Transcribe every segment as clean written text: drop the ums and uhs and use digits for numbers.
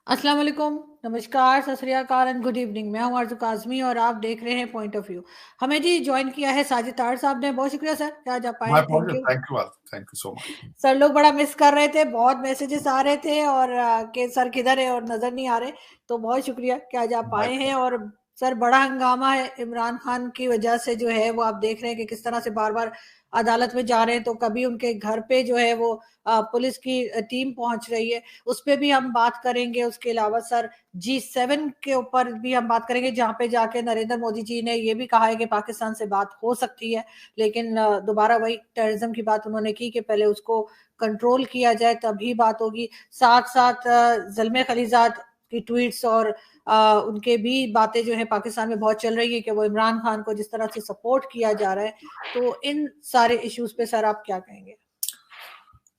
अस्सलाम वालेकुम, नमस्कार, सत श्री अकाल एंड गुड इवनिंग। मैं हूं आरज़ू काज़मी और आप देख रहे हैं पॉइंट ऑफ व्यू। हमें जी जॉइन किया है साजिद तार साहब ने। बहुत शुक्रिया सर कि आज आप आए। My thank pleasure. You. Thank you all. Thank you so much. Sir लोग बड़ा मिस कर रहे थे, बहुत मैसेजेस आ रहे थे और कि सर किधर है और नज़र नहीं आ रहे। तो बहुत शुक्रिया कि आज आप My आए हैं। pleasure. और सर बड़ा हंगामा है इमरान खान की वजह से जो है वो आप देख रहे हैं कि किस तरह से बार-बार अदालत में जा रहे हैं। तो कभी उनके घर पे जो है वो पुलिस की टीम पहुँच रही है, उस पे भी हम बात करेंगे। उसके अलावा सर G7 के ऊपर भी हम बात करेंगे, जहाँ पे जाके नरेंद्र मोदी जी ने ये भी कहा है कि पाकिस्तान से बात हो सकती है। लेकिन दोबारा वही टेररिज्म की बात उन्होंने की कि पहले उसको कंट्रोल किया जाए तभी बात होगी। साथ-साथ ज़ल्मे खलीज़ाद की ट्वीट्स और उनके भी बातें जो है पाकिस्तान में बहुत चल रही है कि वो इमरान खान को जिस तरह से सपोर्ट किया जा रहा है। तो इन सारे इश्यूज़ पे सर आप क्या कहेंगे?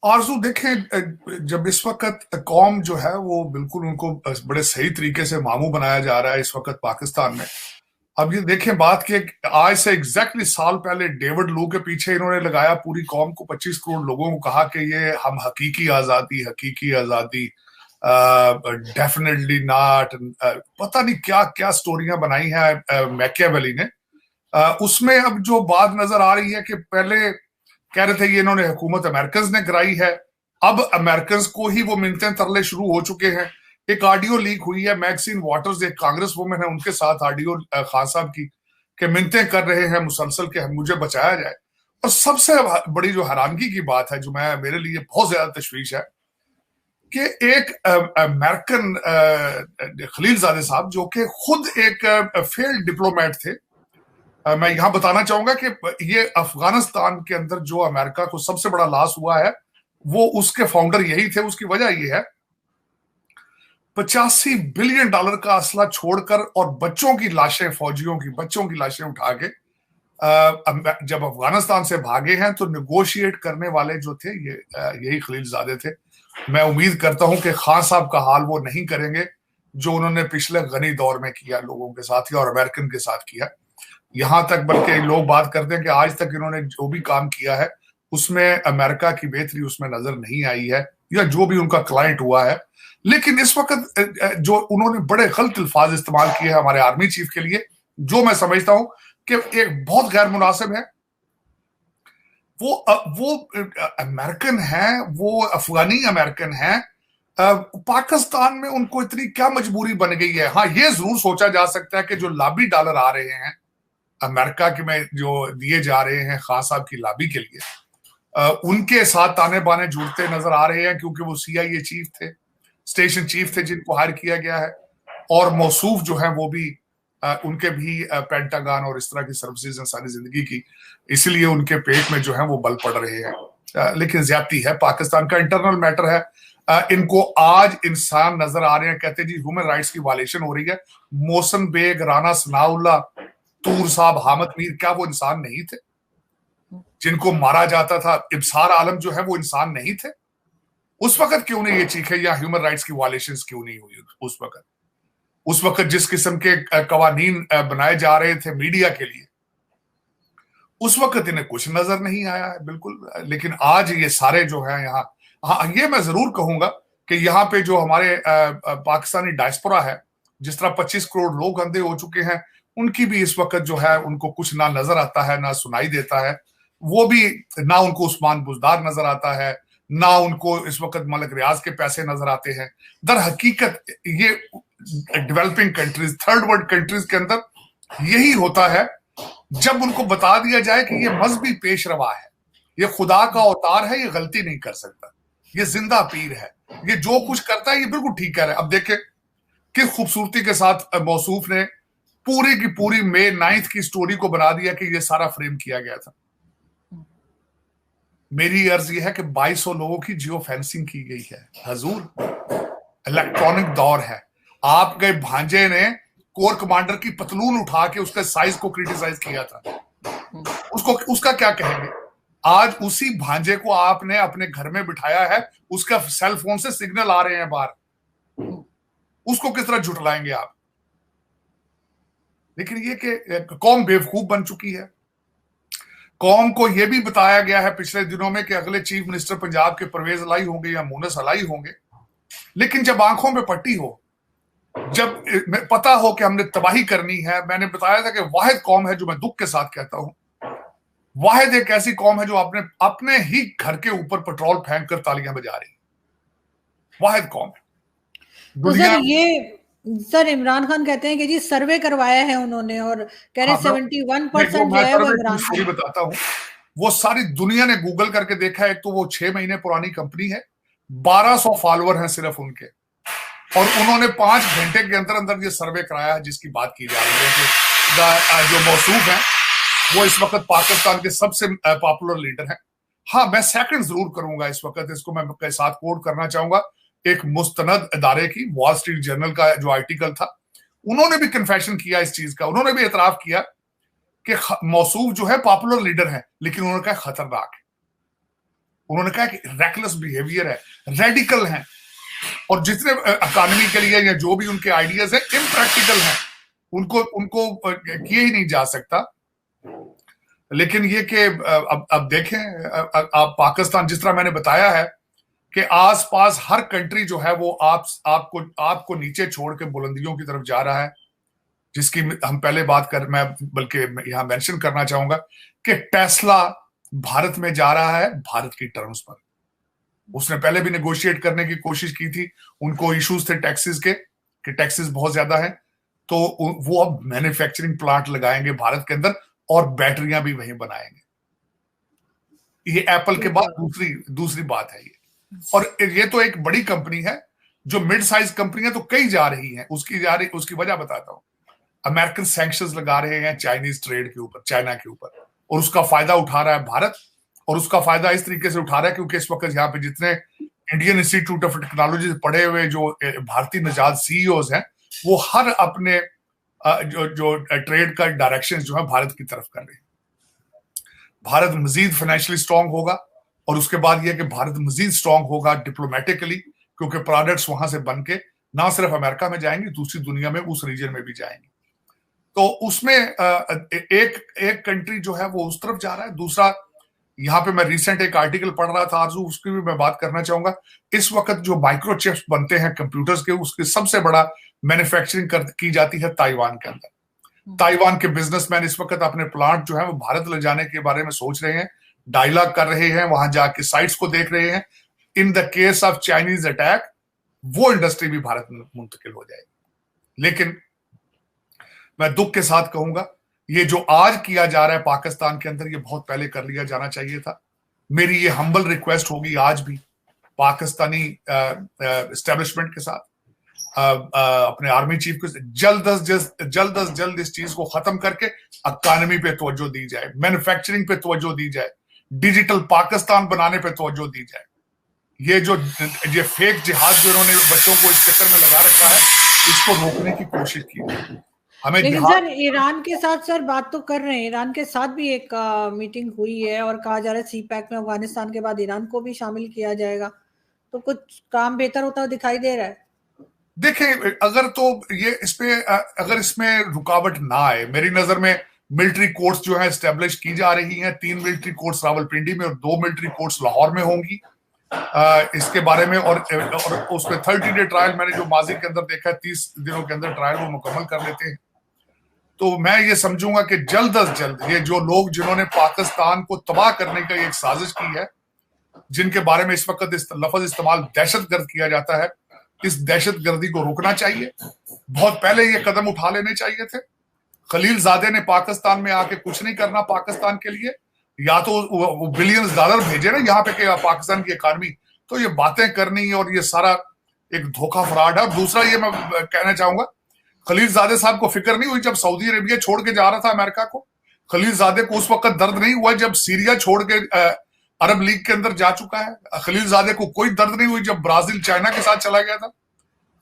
आरजू देखें, जब इस वक्त कौम जो है वो बिल्कुल उनको बड़े सही तरीके से मामू बनाया जा रहा है इस वक्त पाकिस्तान में। अब ये देखें बात कि आज से एग्जैक्टली साल पहले डेविड लू के पीछे इन्होंने लगाया पूरी कौम को, 25 करोड़ लोगों को कहा कि ये हम हकीकी आजादी डेफिनेटली नॉट, पता नहीं क्या क्या स्टोरियां बनाई हैं मैकियावेली ने। उसमें अब जो बात नजर आ रही है कि पहले कह रहे थे ये इन्होंने हुकूमत अमेरिकन ने कराई है, अब अमेरिकन को ही वो मिन्नतें तरले शुरू हो चुके हैं। एक ऑडियो लीक हुई है, मैक्सिन वाटर्स एक कांग्रेस वुमेन है, उनके साथ ऑडियो खान साहब की कि मिन्नतें कर रहे हैं मुसलसल के मुझे बचाया जाए। और सबसे बड़ी जो हैरानगी की बात है, जो मैं मेरे लिए बहुत ज्यादा तशवीश है, कि एक अमेरिकन खलीलजादे साहब जो कि खुद एक फेल्ड डिप्लोमेट थे। मैं यहां बताना चाहूंगा कि ये अफगानिस्तान के अंदर जो अमेरिका को सबसे बड़ा लॉस हुआ है वो उसके फाउंडर यही थे। उसकी वजह ये है, $85 बिलियन का असला छोड़कर और बच्चों की लाशें, फौजियों की बच्चों की लाशें उठा के जब अफगानिस्तान से भागे हैं तो निगोशिएट करने वाले जो थे ये यही खलीलजादे थे। मैं उम्मीद करता हूं कि खान साहब का हाल वो नहीं करेंगे जो उन्होंने पिछले गनी दौर में किया लोगों के साथ ही और अमेरिकन के साथ किया। यहां तक बल्कि लोग बात करते हैं कि आज तक इन्होंने जो भी काम किया है उसमें अमेरिका की बेहतरी उसमें नजर नहीं आई है, या जो भी उनका क्लाइंट हुआ है। लेकिन इस वक्त जो उन्होंने बड़े गलत अल्फाज इस्तेमाल किए हैं हमारे आर्मी चीफ के लिए, जो मैं समझता हूं कि एक बहुत गैर मुनासिब है। वो अमेरिकन है, वो अफगानी अमेरिकन है। पाकिस्तान में उनको इतनी क्या मजबूरी बन गई है? हाँ, ये जरूर सोचा जा सकता है कि जो लॉबी डॉलर आ रहे हैं अमेरिका के में जो दिए जा रहे हैं खान साहब की लॉबी के लिए, उनके साथ ताने बाने जुड़ते नजर आ रहे हैं, क्योंकि वो CIA चीफ थे, स्टेशन चीफ थे जिनको हायर किया गया है, और मौसूफ जो है वो भी उनके भी पेंटागन और इस तरह की सर्विसेज हैं सारी जिंदगी की, इसलिए उनके पेट में जो है वो बल पड़ रहे हैं। लेकिन ज्यादती है, पाकिस्तान का इंटरनल मैटर है। इनको आज इंसान नजर आ रहे हैं, कहते जी ह्यूमन राइट्स की वायलेशन हो रही है। मोहसिन बेग, राना सनाउल्लाह, तूर साहब, हामिद मीर, क्या वो इंसान नहीं थे जिनको मारा जाता था? इब्सार आलम जो है वो इंसान नहीं थे? उस वक्त क्यों नहीं ये चीखे, या ह्यूमन राइट्स की वायलेशंस क्यों नहीं हुई उस वक्त जिस किस्म के कवानीन बनाए जा रहे थे मीडिया के लिए, उस वक्त इन्हें कुछ नजर नहीं आया है बिल्कुल। लेकिन आज ये सारे जो है यहाँ, हाँ ये मैं जरूर कहूंगा कि यहाँ पे जो हमारे पाकिस्तानी डायस्पोरा है, जिस तरह 25 करोड़ लोग अंधे हो चुके हैं, उनकी भी इस वक्त जो है उनको कुछ ना नजर आता है ना सुनाई देता है। वो भी ना उनको उस्मान बुजदार नजर आता है, ना उनको इस वक्त मलिक रियाज के पैसे नजर आते हैं। दर हकीकत ये developing countries, third world countries के अंदर यही होता है। जब उनको बता दिया जाए कि ये मजहबी पेशरवा है, ये खुदा का अवतार है, ये गलती नहीं कर सकता, ये जिंदा पीर है, ये जो कुछ करता है ये बिल्कुल ठीक है। अब देखें किस खूबसूरती के साथ मौसूफ ने पूरी की पूरी मई 9 की स्टोरी को बना दिया कि ये सारा फ्रेम किया गया था। मेरी अर्ज यह है कि 2200 लोगों की जियो फेंसिंग की गई है। हजूर, इलेक्ट्रॉनिक दौर है। आपके भांजे ने कोर कमांडर की पतलून उठा के उसके साइज को क्रिटिसाइज किया था, उसको उसका क्या कहेंगे? आज उसी भांजे को आपने अपने घर में बिठाया है, उसका सेल फोन से सिग्नल आ रहे हैं बाहर, उसको किस तरह झुटलाएंगे आप? लेकिन ये कि कौम बेवकूफ बन चुकी है। कौम को यह भी बताया गया है पिछले दिनों में कि अगले चीफ मिनिस्टर पंजाब के परवेज लाई होंगे या मुनस अलाई होंगे। लेकिन जब आंखों में पट्टी हो, जब पता हो कि हमने तबाही करनी है, मैंने बताया था कि वाहिद कौम है जो मैं दुख के साथ कहता हूं, वाहिद एक ऐसी कौम है जो अपने ही घर के ऊपर पेट्रोल फेंक कर तालियां बजा रही है, वाहिद कौम है तो सर दुनिया। सर इमरान खान कहते हैं कि जी सर्वे करवाया है उन्होंने और कह रहे हाँ, 71% जो मैं है वो सर्वे की इमरान स्टोरी खान। बताता हूँ। वो सारी दुनिया ने गूगल करके देखा है। एक तो वो 6 महीने पुरानी कंपनी है, 1200 फॉलोअर हैं सिर्फ उनके, और उन्होंने 5 घंटे के अंदर अंदर ये सर्वे कराया है जिसकी बात की जा रही है कि जो मौसूफ है वो इस वक्त पाकिस्तान के सबसे पॉपुलर लीडर हैं। हाँ, मैं सेकंड जरूर करूंगा इस वक्त, इसको मैं के साथ कोट करना चाहूंगा एक मुस्तनद इदारे की, वॉल स्ट्रीट जर्नल का जो आर्टिकल था, उन्होंने भी कन्फेशन किया इस चीज का, उन्होंने भी एतराफ किया कि मौसूफ जो है पॉपुलर लीडर है, लेकिन उन्होंने कहा खतरनाक है, उन्होंने कहा कि रेकलेस बिहेवियर है, रेडिकल है, और जितने इकोनॉमी के लिए या जो भी उनके आइडियाज है इम्प्रैक्टिकल है, उनको उनको किए ही नहीं जा सकता। लेकिन ये कि अब देखें, आप पाकिस्तान जिस तरह मैंने बताया है कि आसपास हर कंट्री जो है वो आपको नीचे छोड़ के बुलंदियों की तरफ जा रहा है, जिसकी हम पहले बात कर, मैं बल्कि यहां मेंशन करना चाहूंगा कि टेस्ला भारत में जा रहा है भारत की टर्म्स पर। उसने पहले भी नेगोशिएट करने की कोशिश की थी, उनको इश्यूज थे टैक्सेस के कि टैक्सेस बहुत ज्यादा है, तो वो अब मैन्युफैक्चरिंग प्लांट लगाएंगे भारत के अंदर और बैटरियां भी वहीं बनाएंगे। ये एप्पल के बाद दूसरी बात है ये। और ये तो एक बड़ी कंपनी है, जो मिड साइज कंपनियां तो कई जा रही हैं, उसकी वजह बताता हूं। अमेरिकन सैंक्शंस लगा रहे हैं चाइनीज ट्रेड के ऊपर, चाइना के ऊपर, और उसका फायदा उठा रहा है भारत। और उसका फायदा इस तरीके से उठा रहा है क्योंकि इस वक्त यहाँ पे जितने इंडियन इंस्टीट्यूट ऑफ टेक्नोलॉजी पढ़े हुए जो भारतीय निजात सीईओज हैं, वो हर अपने जो ट्रेड का डायरेक्शन जो है भारत की तरफ कर रहे हैं। भारत मजीद फाइनेंशियली स्ट्रांग होगा, और उसके बाद यह कि भारत मजीद स्ट्रांग होगा डिप्लोमेटिकली, क्योंकि प्रोडक्ट्स वहां से बन के ना सिर्फ अमेरिका में जाएंगे, दूसरी दुनिया में उस रीजन में भी जाएंगे। तो उसमें एक कंट्री जो है वो उस तरफ जा रहा है। दूसरा, यहाँ पे मैं रिसेंट एक आर्टिकल पढ़ रहा था आरजू, उसकी भी मैं बात करना चाहूंगा। इस वक्त जो माइक्रोचिप्स बनते हैं कंप्यूटर्स के, उसके सबसे बड़ा मैन्युफैक्चरिंग की जाती है ताइवान के अंदर। ताइवान के बिजनेसमैन इस वक्त अपने प्लांट जो है वो भारत ले जाने के बारे में सोच रहे हैं, डायलॉग कर रहे हैं, वहां जाके साइट्स को देख रहे हैं। In the case of Chinese attack वो इंडस्ट्री भी भारत में मुंतकिल हो जाएगी। लेकिन मैं दुख के साथ कहूंगा, ये जो आज किया जा रहा है पाकिस्तान के अंदर, ये बहुत पहले कर लिया जाना चाहिए था। मेरी ये हम्बल रिक्वेस्ट होगी आज भी पाकिस्तानी एस्टेब्लिशमेंट के साथ, अपने आर्मी चीफ को, जल्द अज जल्द इस चीज को खत्म करके इकॉनमी पे तवज्जो दी जाए, मैन्युफैक्चरिंग पे तवज्जो दी जाए, डिजिटल पाकिस्तान बनाने पे तवज्जो दी जाए। ये फेक जिहाद जो इन्होंने बच्चों को इस चक्कर में लगा रखा है, इसको रोकने की कोशिश की। हमें लेकिन सर ईरान के साथ सर बात तो कर रहे हैं, ईरान के साथ भी एक मीटिंग हुई है और कहा जा रहा है सीपैक में अफगानिस्तान के बाद ईरान को भी शामिल किया जाएगा, तो कुछ काम बेहतर होता दिखाई दे रहा है। देखें, अगर इसमें रुकावट ना आए, मेरी नजर में मिलिट्री कोर्ट्स जो है एस्टेब्लिश की जा रही हैं, 3 मिलिट्री कोर्ट्स रावलपिंडी में और 2 मिलिट्री कोर्ट्स लाहौर में होंगी इसके बारे में। और उसमें 30 डे ट्रायल मैंने जो माजी के अंदर देखा है, 30 दिनों के अंदर ट्रायल वो मुकम्मल कर लेते हैं। तो मैं ये समझूंगा कि जल्द अज जल्द ये जो लोग जिन्होंने पाकिस्तान को तबाह करने का एक साजिश की है, जिनके बारे में इस वक्त लफ्ज इस्तेमाल दहशतगर्द किया जाता है, इस दहशतगर्दी को रोकना चाहिए। बहुत पहले ये कदम उठा लेने चाहिए थे। खलील जादे ने पाकिस्तान में आके कुछ नहीं करना पाकिस्तान के लिए, या तो वो बिलियंस डॉलर भेजे ना यहाँ पे कि पाकिस्तान की इकॉनमी, तो ये बातें करनी और ये सारा एक धोखा फ्रॉड है। और दूसरा ये मैं कहना चाहूंगा, खलील जादे साहब को फिक्र नहीं हुई जब सऊदी अरेबिया छोड़ के जा रहा था अमेरिका को। खलील जादे को उस वक्त दर्द नहीं हुआ जब सीरिया छोड़ के अरब लीग के अंदर जा चुका है। खलील जादे को कोई दर्द नहीं हुई जब ब्राजील चाइना के साथ चला गया था।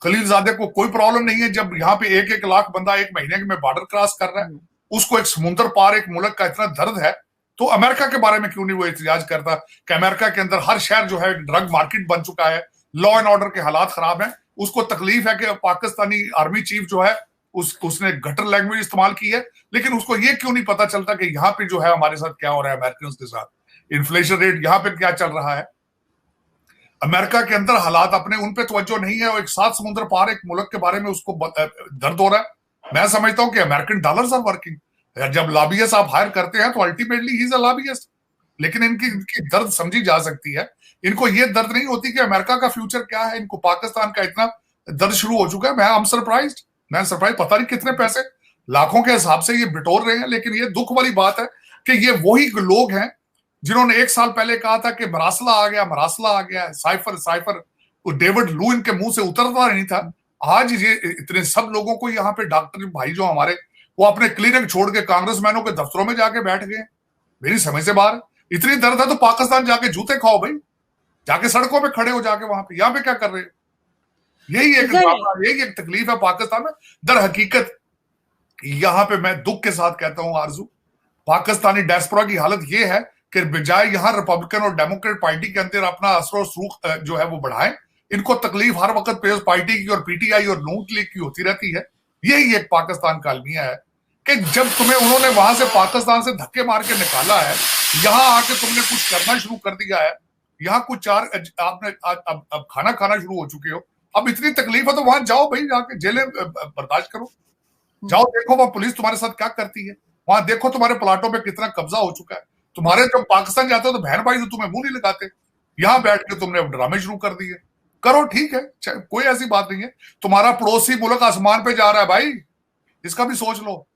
खलील जादे को कोई प्रॉब्लम नहीं है जब यहाँ पे 1-1 लाख बंदा एक महीने में बॉर्डर क्रॉस कर रहा है, उसको एक समुद्र पार एक मुल्क का इतना दर्द है, तो अमेरिका के बारे में क्यों नहीं वो एहतजाज करता कि अमेरिका के अंदर हर शहर जो है ड्रग मार्केट बन चुका है, लॉ एंड ऑर्डर के हालात खराब हैं। उसको तकलीफ है कि पाकिस्तानी आर्मी चीफ जो है उसने गटर लैंग्वेज इस्तेमाल की है, लेकिन उसको ये क्यों नहीं पता चलता कि यहाँ पे जो है हमारे साथ क्या हो रहा है, अमेरिकन के साथ इन्फ्लेशन रेट यहाँ पे क्या चल रहा है। अमेरिका के अंदर हालात अपने उन पे तवज्जो नहीं है, और एक 7 समुद्र पार एक मुल्क के बारे में उसको दर्द हो रहा है। मैं समझता हूं कि अमेरिकन डॉलर्स आर वर्किंग। जब लॉबियस्ट आप हायर करते हैं तो अल्टीमेटली ही इज अ लॉबियस्ट, लेकिन इनकी दर्द समझी जा सकती है। इनको ये दर्द नहीं होती कि अमेरिका का फ्यूचर क्या है। इनको पाकिस्तान का इतना दर्द शुरू हो चुका है। मैं सरप्राइज, पता नहीं कितने पैसे लाखों के हिसाब से ये बिटोर रहे हैं। लेकिन ये दुख वाली बात है कि ये वही लोग हैं जिन्होंने 1 साल पहले कहा था कि मरासला आ गया, साइफर डेविड लू इनके मुंह से उतरता नहीं था। आज ये इतने सब लोगों को यहाँ पे डॉक्टर भाई जो हमारे, वो अपने क्लिनिक छोड़ के कांग्रेसमैनों के दफ्तरों में जाके बैठ गए। मेरी समझ से बाहर। इतनी दर्द है तो पाकिस्तान जाके जूते खाओ भाई, जाके सड़कों पे खड़े हो जाके वहां पे। यहाँ पे क्या कर रहे हो? यही एक तकलीफ है पाकिस्तान में। दर हकीकत यहाँ पे मैं दुख के साथ कहता हूं आरजू, पाकिस्तानी डायस्पोरा की हालत ये है कि बजाय यहाँ रिपब्लिकन और डेमोक्रेट पार्टी के अंदर अपना असर और सूख जो है वो बढ़ाएं, इनको तकलीफ हर वक्त पीपल्स पार्टी की और पीटीआई और नून लीग की होती रहती है। यही एक पाकिस्तान का अलमिया है कि जब तुम्हें उन्होंने वहां से पाकिस्तान से धक्के मार के निकाला है, यहाँ आके तुमने कुछ करना शुरू कर दिया है। यहाँ कुछ आपने अब खाना खाना शुरू हो चुके हो। अब इतनी तकलीफ है तो वहां जाओ भाई, जाके जेलें बर्दाश्त करो। जाओ देखो वहां पुलिस तुम्हारे साथ क्या करती है। वहां देखो तुम्हारे प्लाटों पे कितना कब्जा हो चुका है। तुम्हारे जब पाकिस्तान जाते हो तो बहन भाई तो तुम्हें मुंह नहीं लगाते। यहां बैठ के तुमने ड्रामे शुरू कर दिए। करो, ठीक है, कोई ऐसी बात नहीं है। तुम्हारा पड़ोसी मुल्क आसमान पे जा रहा है भाई, इसका भी सोच लो।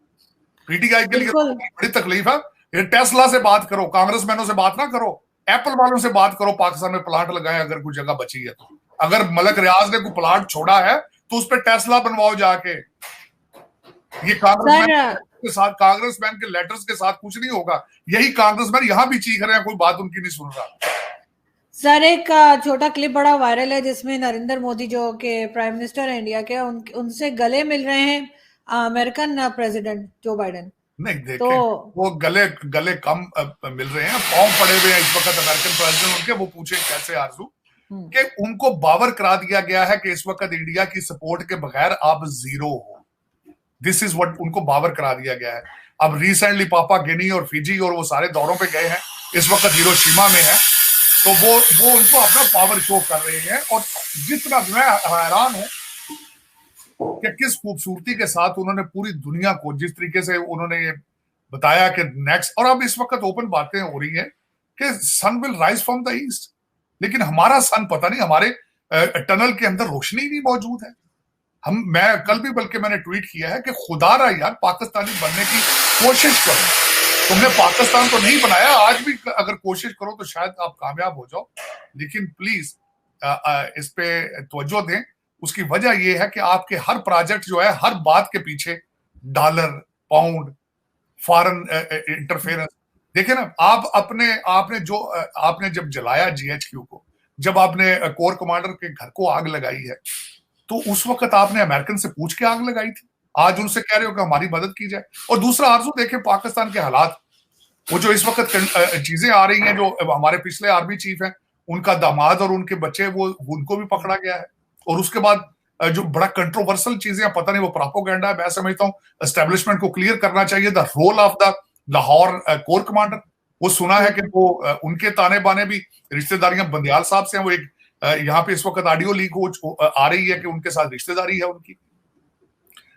पीटीआई के लिए बड़ी तकलीफ है। ये टेस्ला से बात करो, कांग्रेसमैनों से बात ना करो, एप्पल वालों से बात करो। पाकिस्तान में प्लांट लगाए अगर कोई जगह बची है तो। अगर मलक रियाज ने कोई प्लांट छोड़ा है तो उस पर टेस्ला बनवाओ जाके। ये कांग्रेसमैन के लेटर्स के साथ कुछ नहीं होगा। यही कांग्रेसमैन यहां भी चीख रहे हैं, कोई बात उनकी नहीं सुन रहा। सर एक छोटा क्लिप बड़ा वायरल है जिसमें नरेंद्र मोदी जो के प्राइम मिनिस्टर है इंडिया के, उनसे गले मिल रहे हैं अमेरिकन प्रेसिडेंट जो बाइडेन। नहीं देखे तो वो गले कम मिल रहे हैं, पांव पड़े हुए हैं इस वक्त अमेरिकन प्रेसिडेंट उनके। वो पूछे कैसे आरजू कि उनको बावर करा दिया गया है कि इस वक्त इंडिया की सपोर्ट के बगैर आप जीरो हो। दिस इज व्हाट उनको बावर करा दिया गया है। अब रिसेंटली पापा गिनी और फिजी और वो सारे दौरों पे गए हैं, इस वक्त हिरोशिमा में है, तो वो उनको अपना पावर शो कर रहे हैं। और जितना मैं हैरान हूं कि किस खूबसूरती के साथ उन्होंने पूरी दुनिया को, जिस तरीके से उन्होंने ये बताया कि नेक्स्ट, और अब इस वक्त ओपन बातें हो रही हैं कि sun will rise from the east. लेकिन हमारा सन पता नहीं, हमारे टनल के अंदर रोशनी नहीं मौजूद है। मैं कल भी बल्कि मैंने ट्वीट किया है कि खुदारा यार पाकिस्तानी बनने की कोशिश करो। तुमने पाकिस्तान तो नहीं बनाया, आज भी अगर कोशिश करो तो शायद आप कामयाब हो जाओ। लेकिन प्लीज इस पे तवज्जो दें। उसकी वजह यह है कि आपके हर प्रोजेक्ट जो है, हर बात के पीछे डॉलर, पाउंड, फॉरेन इंटरफेरेंस। देखे ना, आपने जब जलाया जीएचक्यू को, जब आपने कोर कमांडर के घर को आग लगाई है, तो उस वक्त आपने अमेरिकन से पूछ के आग लगाई थी। आज उनसे कह रहे हो कि हमारी मदद की जाए। और दूसरा आरजू देखें पाकिस्तान के हालात, वो जो इस वक्त चीजें आ रही हैं, जो हमारे पिछले आर्मी चीफ हैं, उनका दामाद और उनके बच्चे, वो उनको भी पकड़ा गया है। और उसके बाद जो बड़ा कंट्रोवर्सल चीजें, पता नहीं वो प्रोपेगेंडा है। मैं समझता हूँ एस्टेब्लिशमेंट को क्लियर करना चाहिए the role of the Lahore corps commander. वो सुना है कि वो उनके ताने बाने भी रिश्तेदारियां बंदियाल साहब से हैं। वो एक यहाँ पे इस वक्त ऑडियो लीक हो आ रही है कि उनके साथ रिश्तेदारी है उनकी।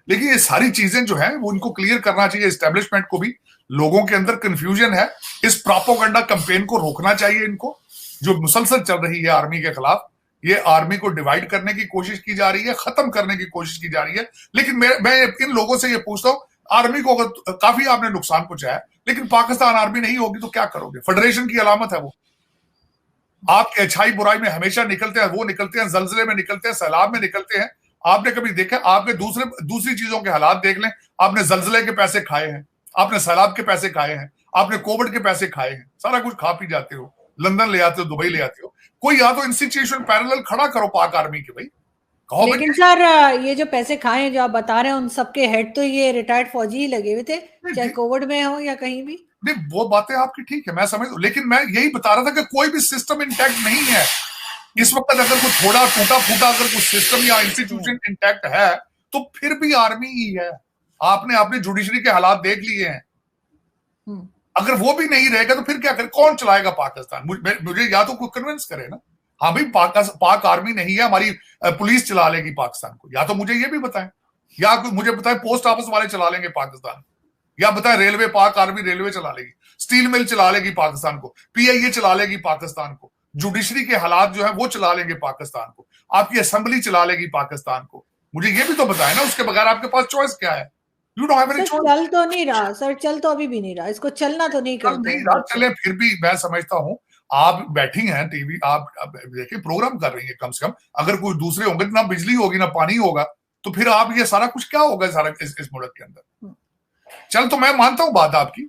लेकिन ये सारी चीजें जो है वो उनको क्लियर करना चाहिए। एस्टेब्लिशमेंट को भी लोगों के अंदर कंफ्यूजन है, इस प्रोपेगेंडा कैंपेन को रोकना चाहिए इनको, जो मुसलसल चल रही है आर्मी के खिलाफ। ये आर्मी को डिवाइड करने की कोशिश की जा रही है, खत्म करने की कोशिश की जा रही है। लेकिन मैं इन लोगों से ये पूछता हूँ, आर्मी को अगर काफी आपने नुकसान पहुंचाया, लेकिन पाकिस्तान आर्मी नहीं होगी तो क्या करोगे? फेडरेशन की अलामत है वो। आपके अच्छाई बुराई में हमेशा निकलते हैं, वो निकलते हैं, जलजले में निकलते हैं, सैलाब में निकलते हैं। आपने कभी देखा? आपने दूसरी चीजों के हालात देख लें। आपने जलजले के पैसे खाए हैं, आपने सैलाब के पैसे खाए हैं, आपने कोविड के पैसे खाए हैं, सारा कुछ खा पी जाते हो, लंदन ले आते हो, दुबई ले आते हो। कोई या तो इंस्टीट्यूशन पैरेलल खड़ा करो पाक आर्मी के भाई। लेकिन सर ये जो पैसे खाए हैं जो आप बता रहे हैं, उन सबके हेड तो ये रिटायर्ड फौजी ही लगे हुए थे, चाहे कोविड में हो या कहीं भी। नहीं, वो बातें आपकी ठीक है, मैं समझ, लेकिन मैं यही बता रहा था कि कोई भी सिस्टम इंटैक्ट नहीं है इस वक्त। अगर कोई थोड़ा टूटा फूटा अगर कोई सिस्टम या इंस्टीट्यूशन इंटैक्ट है तो फिर भी आर्मी ही है। आपने अपनी जुडिशरी के हालात देख लिए हैं। अगर वो भी नहीं रहेगा तो फिर क्या करे? कौन चलाएगा पाकिस्तान? मुझे या तो कोई कन्विंस करे ना। हाँ भाई, पाक आर्मी नहीं है, हमारी पुलिस चला लेगी पाकिस्तान को, या तो मुझे ये भी बताएं, या मुझे बताएं पोस्ट ऑफिस वाले चला लेंगे पाकिस्तान, या बताएं रेलवे, पाक आर्मी रेलवे चला लेगी, स्टील मिल चला लेगी पाकिस्तान को, पीआईए चला लेगी पाकिस्तान को, जुडिशरी के हालात जो है वो चला लेंगे पाकिस्तान को, आपकी असेंबली चला लेगी पाकिस्तान को। मुझे ये भी तो बताएं ना, उसके बगैर आपके पास चॉइस क्या है? You don't have any choice. चल तो नहीं रहा सर, चल तो अभी भी नहीं रहा, इसको चलना तो नहीं चल करते नहीं हैं रहा, बच्चे। चले फिर भी मैं समझता हूं, आप बैठी हैं टीवी, आप देखिए प्रोग्राम कर रही हैं, कम से कम अगर कोई दूसरे होंगे, ना बिजली होगी ना पानी होगा, तो फिर आप ये सारा कुछ क्या होगा सारा इस मुल्क के अंदर? चल तो मैं मानता हूं बात आपकी,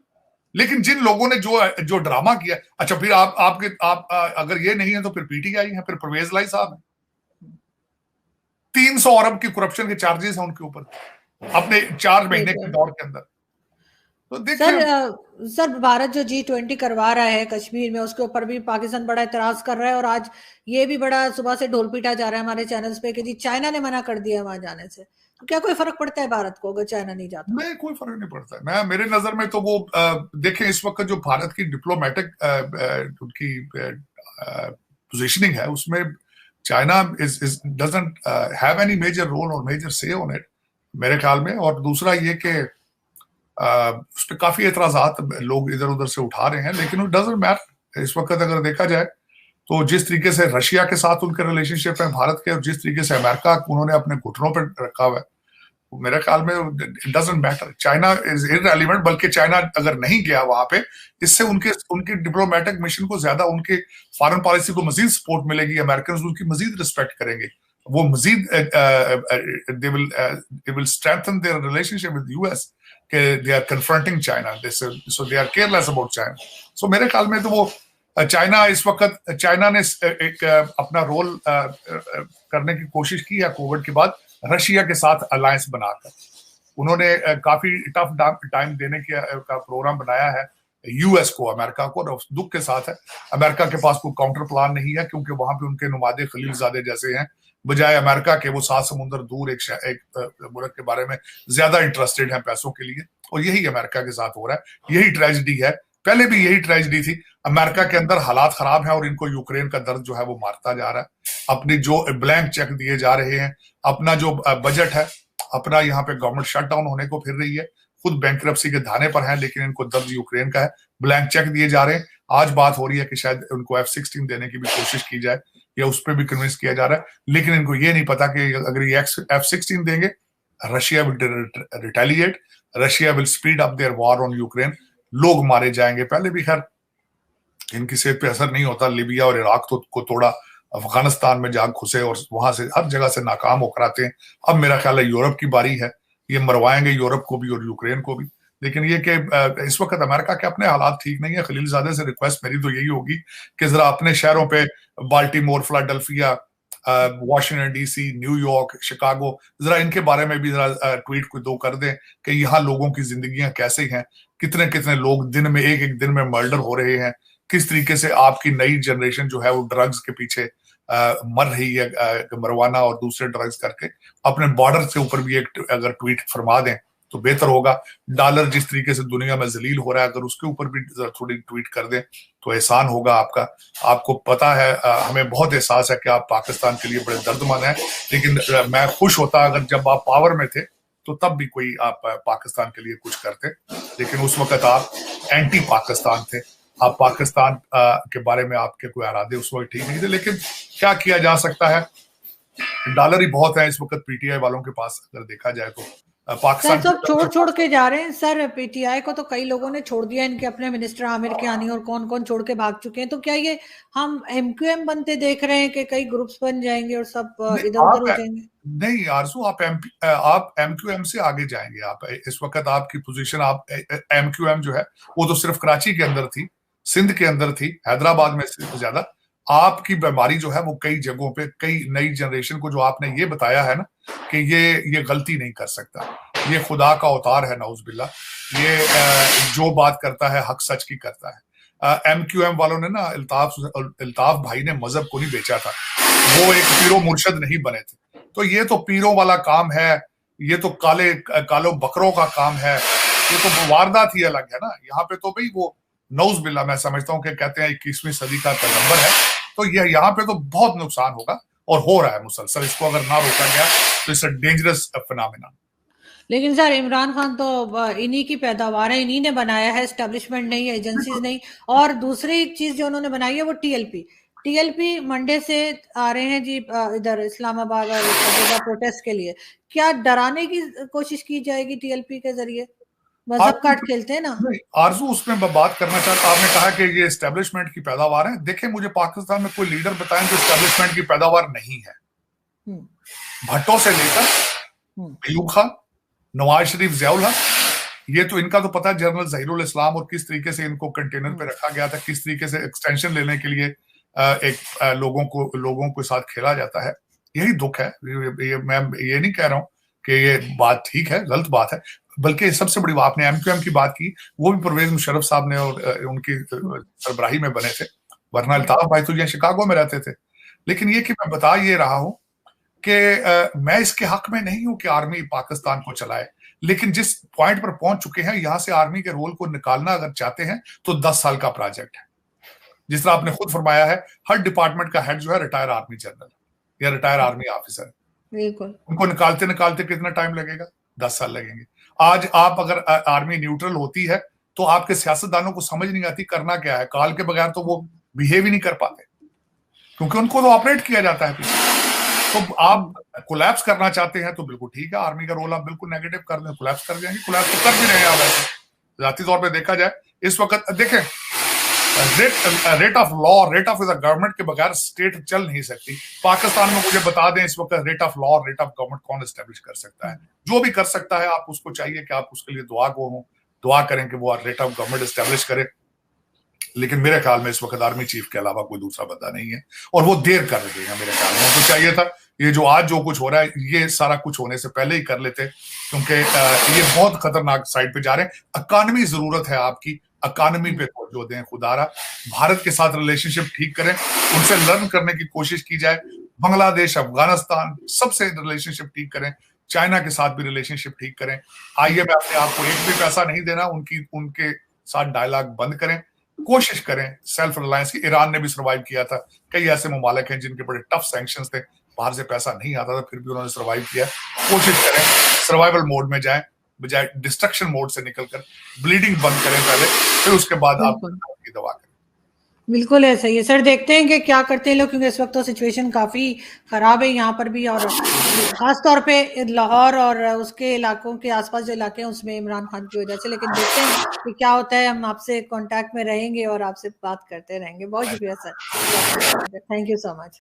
लेकिन जिन लोगों ने जो जो ड्रामा किया, अच्छा फिर आप अगर ये नहीं है तो फिर पीटीआई है, फिर परवेज लाई साहब है, 300 अरब की करप्शन के चार्जेस हैं उनके ऊपर अपने 4 महीने के दौर के अंदर। तो देखिए सर भारत जो G20 करवा रहा है कश्मीर में, उसके ऊपर भी पाकिस्तान बड़ा इतराज कर रहा है, और आज ये भी बड़ा सुबह से ढोल पीटा जा रहा है हमारे चैनल्स पे कि जी चाइना ने मना कर दिया वहां जाने से। तो क्या कोई फर्क पड़ता है भारत को अगर चाइना नहीं जाता? नहीं, कोई फर्क नहीं पड़ता है। मैं मेरे नजर में तो वो देखें, इस वक्त जो भारत की डिप्लोमेटिक उनकी पोजीशनिंग है, उसमें China is doesn't have any major role और मेजर से ऑन इट मेरे ख्याल में। और दूसरा ये कि उस पर काफी एतराजात लोग इधर उधर से उठा रहे हैं, लेकिन इट डजंट मैटर। इस वक्त अगर देखा जाए तो जिस तरीके से रशिया के साथ उनके रिलेशनशिप है भारत के, और जिस तरीके से अमेरिका उन्होंने अपने घुटनों पर रखा हुआ है, मेरे ख्याल में it doesn't matter. China is irrelevant, बल्कि चाइना अगर नहीं गया वहां पे, इससे उनकी डिप्लोमेटिक मिशन को ज्यादा, उनके फॉरेन पॉलिसी को मजीद सपोर्ट मिलेगी, अमेरिकन उनकी मजीद रिस्पेक्ट करेंगे, वो मजीद they will strengthen their relationship with US, they are confronting China, so they are careless about China. So मेरे ख्याल में तो वो चाइना इस वक्त, चाइना ने एक अपना रोल करने की कोशिश की है कोविड के बाद, रशिया के साथ अलायंस बनाकर उन्होंने काफी टफ टाइम देने का प्रोग्राम बनाया है यूएस को, अमेरिका को। और दुख के साथ है अमेरिका के पास कोई काउंटर प्लान नहीं है, क्योंकि वहां पे उनके नुमादे खलीलजादे जैसे हैं, बजाय अमेरिका के वो 7 समुंदर दूर एक मुल्क के बारे में ज्यादा इंटरेस्टेड हैं पैसों के लिए। और यही अमेरिका के साथ हो रहा है, यही ट्रेजिडी है, पहले भी यही ट्रेजिडी थी। अमेरिका के अंदर हालात खराब हैं और इनको यूक्रेन का दर्द जो है वो मारता जा रहा है। अपनी जो ब्लैंक चेक दिए जा रहे हैं, अपना जो बजट है, अपना यहाँ पे गवर्नमेंट शटडाउन होने को फिर रही है, खुद बैंकरप्सी के धाने पर है, लेकिन इनको दर्द यूक्रेन का है, ब्लैंक चेक दिए जा रहे हैं। आज बात हो रही है कि शायद उनको F-16 देने की भी कोशिश की जाए, या उस पर भी कन्विंस किया जा रहा है, लेकिन इनको ये नहीं पता कि अगर ये F-16 देंगे, Russia will retaliate, Russia will speed up their war on Ukraine, लोग मारे जाएंगे। पहले भी खैर इनकी सेहत पे असर नहीं होता, लीबिया और इराक को तोड़ा, अफगानिस्तान में जाग घुसे और वहां से हर जगह से नाकाम होकर आते हैं। अब मेरा ख्याल है यूरोप की बारी है, ये मरवाएंगे यूरोप को भी और यूक्रेन को भी। लेकिन ये कि इस वक्त अमेरिका के अपने हालात ठीक नहीं है। खलीलजादे से रिक्वेस्ट मेरी तो यही होगी कि जरा अपने शहरों पे, Baltimore, Philadelphia, Washington DC, New York, Chicago, जरा इनके बारे में भी जरा ट्वीट को दो कर दें कि यहाँ लोगों की जिंदगियां कैसे हैं, कितने कितने लोग दिन में, एक दिन में मर्डर हो रहे हैं, किस तरीके से आपकी नई जनरेशन जो है वो ड्रग्स के पीछे मर रही है, मरवाना और दूसरे ड्रग्स करके। अपने बॉर्डर से ऊपर भी एक अगर ट्वीट फरमा दें तो बेहतर होगा। डॉलर जिस तरीके से दुनिया में जलील हो रहा है, अगर उसके ऊपर भी थोड़ी ट्वीट कर दें तो एहसान होगा आपका। आपको पता है, हमें बहुत एहसास है कि आप पाकिस्तान के लिए बड़े दर्दमंद हैं, लेकिन मैं खुश होता अगर जब आप पावर में थे तो तब भी कोई आप पाकिस्तान के लिए कुछ करते, लेकिन उस वक्त आप एंटी पाकिस्तान थे। आप पाकिस्तान के बारे में आपके कोई इरादे उस वक्त ठीक नहीं थे, लेकिन क्या किया जा सकता है, डॉलर ही बहुत है इस वक्त पीटीआई वालों के पास, अगर देखा जाए तो। पाकिस्तान सब छोड़ के जा रहे हैं सर। पीटीआई को तो कई लोगों ने छोड़ दिया, इनके अपने मिनिस्टर आमिर कियानी और कौन कौन छोड़ के भाग चुके हैं। तो क्या ये हम एमक्यूएम बनते देख रहे हैं कि कई ग्रुप्स बन जाएंगे और सब इधर उधर हो जाएंगे? नहीं आरजू, आप एमक्यूएम से आगे जाएंगे। आप इस वक्त आपकी पोजीशन, आप एमक्यूएम जो है वो तो सिर्फ कराची के अंदर थी, सिंध के अंदर थी, हैदराबाद में से ज्यादा। आपकी बीमारी जो है वो कई जगहों पे, कई नई जनरेशन को जो आपने ये बताया है ना कि ये गलती नहीं कर सकता, ये खुदा का अवतार है, नौजुबिल्ला, ये जो बात करता है हक सच की करता है। एमक्यूएम वालों ने ना, अल्ताफ भाई ने मजहब को नहीं बेचा था, वो एक पीरो मुर्शद नहीं बने थे। तो ये तो पीरों वाला काम है, ये तो कालो बकरों का काम है, ये तो वारदात ही अलग है ना। यहाँ पे तो भाई वो नौजुबिल्ला, मैं समझता हूँ कि कहते हैं 21वीं सदी का पैगंबर है, तो तो यह यहाँ पे तो बहुत नुकसान होगा और हो रहा है मुसलसल। इसको अगर ना रोका गया तो इट्स अ डेंजरस फिनोमेना। लेकिन सर इमरान खान तो इन्हीं की पैदावार है, इन्हीं ने बनाया है, एस्टेब्लिशमेंट नहीं है, एजेंसीज नहीं। और दूसरी चीज जो उन्होंने बनाई है वो टीएलपी। टीएलपी मंडे से आ रहे हैं जी इधर इस्लामाबाद और सब जगह प्रोटेस्ट के लिए। क्या डराने की कोशिश की जाएगी टीएलपी के जरिए? मजहब आरजू कार्ड खेलते हैं ना। नहीं, आरजू उसमें बात करना चाहता, आपने कहा कि ये एस्टेब्लिशमेंट की पैदावार है। देखिए, मुझे पाकिस्तान में कोई लीडर बताएं जो एस्टेब्लिशमेंट की पैदावार नहीं है। हम्म, भट्टो से लेकर हम्म, अयूब खान, नवाज शरीफ, जियाउल हक, ये तो इनका तो पता है, जनरल जहीरुल इस्लाम, और किस तरीके से इनको कंटेनर पे रखा गया था, किस तरीके से एक्सटेंशन लेने के लिए लोगों के साथ खेला जाता है। यही दुख है। मैं ये नहीं कह रहा हूं कि ये बात ठीक है, गलत बात है, बल्कि सबसे बड़ी बात, आपने एमक्यूएम की बात की, वो भी परवेज मुशर्रफ साहब ने और उनकी सरबराही में बने थे, वरना अल्ताफ भाई तो यहाँ शिकागो में रहते थे। लेकिन ये कि मैं बता ये रहा हूं कि मैं इसके हक में नहीं हूं कि आर्मी पाकिस्तान को चलाए, लेकिन जिस पॉइंट पर पहुंच चुके हैं, यहां से आर्मी के रोल को निकालना अगर चाहते हैं तो 10 साल का प्रोजेक्ट है। जिस तरह आपने खुद फरमाया है, हर डिपार्टमेंट का हेड जो है रिटायर आर्मी जनरल या रिटायर आर्मी ऑफिसर, बिल्कुल। उनको निकालते निकालते कितना टाइम लगेगा? 10 साल लगेंगे। आज आप अगर आर्मी न्यूट्रल होती है तो आपके सियासतदानों को समझ नहीं आती करना क्या है। कॉल के बगैर तो वो बिहेव ही नहीं कर पाते, क्योंकि उनको तो ऑपरेट किया जाता है पीछे। तो आप कोलैप्स करना चाहते हैं तो बिल्कुल ठीक है, आर्मी का रोल आप बिल्कुल नेगेटिव कर दें, कोलैप्स कर जाएंगे। कोलैप्स तो कर भी रहे हैं आप। ऐसे जाती तौर पे देखा जाए इस वक्त, देखें, rate of law, rate of government के बगैर स्टेट चल नहीं सकती। पाकिस्तान में मुझे बता दें इस वक्त रेट ऑफ लॉ और रेट ऑफ गवर्नमेंट कौन एस्टेब्लिश कर सकता है? जो भी कर सकता है, आप उसको चाहिए कि आप उसके लिए दुआ करें कि वो रेट ऑफ गवर्नमेंट एस्टेब्लिश करे। लेकिन मेरे ख्याल में इस वक्त आर्मी चीफ के अलावा कोई दूसरा बंदा नहीं है, और वो देर कर रहे हैं। मेरे ख्याल में उनको चाहिए था ये जो कुछ हो रहा है, ये सारा कुछ होने से पहले ही कर लेते, क्योंकि ये बहुत खतरनाक साइड पे जा रहे हैं। इकॉनमी जरूरत है आपकी, इकॉनमी पे तवज्जो दें खुदारा। भारत के साथ रिलेशनशिप ठीक करें, उनसे लर्न करने की कोशिश की जाए। बांग्लादेश, अफगानिस्तान, सबसे रिलेशनशिप ठीक करें। चाइना के साथ भी रिलेशनशिप ठीक करें। IMF ने आपको एक भी पैसा नहीं देना, उनके साथ डायलॉग बंद करें, कोशिश करें सेल्फ रिलायंस की। ईरान ने भी सर्वाइव किया था। कई ऐसे ममालिक हैं जिनके बड़े टफ सैंक्शंस थे, बाहर से पैसा नहीं आता था, फिर भी उन्होंने सर्वाइव किया। कोशिश करें सर्वाइवल मोड में जाएं, बजाय डिस्ट्रक्शन मोड से निकलकर। ब्लीडिंग बंद करें पहले, फिर उसके बाद आप की दवा करें। बिल्कुल ऐसा ही है सर। देखते हैं कि क्या करते हैं लोग, क्योंकि इस वक्त तो सिचुएशन काफी खराब है यहाँ पर भी, और खास तौर पे लाहौर और उसके इलाकों के आसपास जो इलाके हैं उसमें इमरान खान की वजह से। लेकिन देखते हैं कि क्या होता है। हम आपसे कांटेक्ट में रहेंगे और आपसे बात करते रहेंगे। बहुत शुक्रिया sir, thank you so much.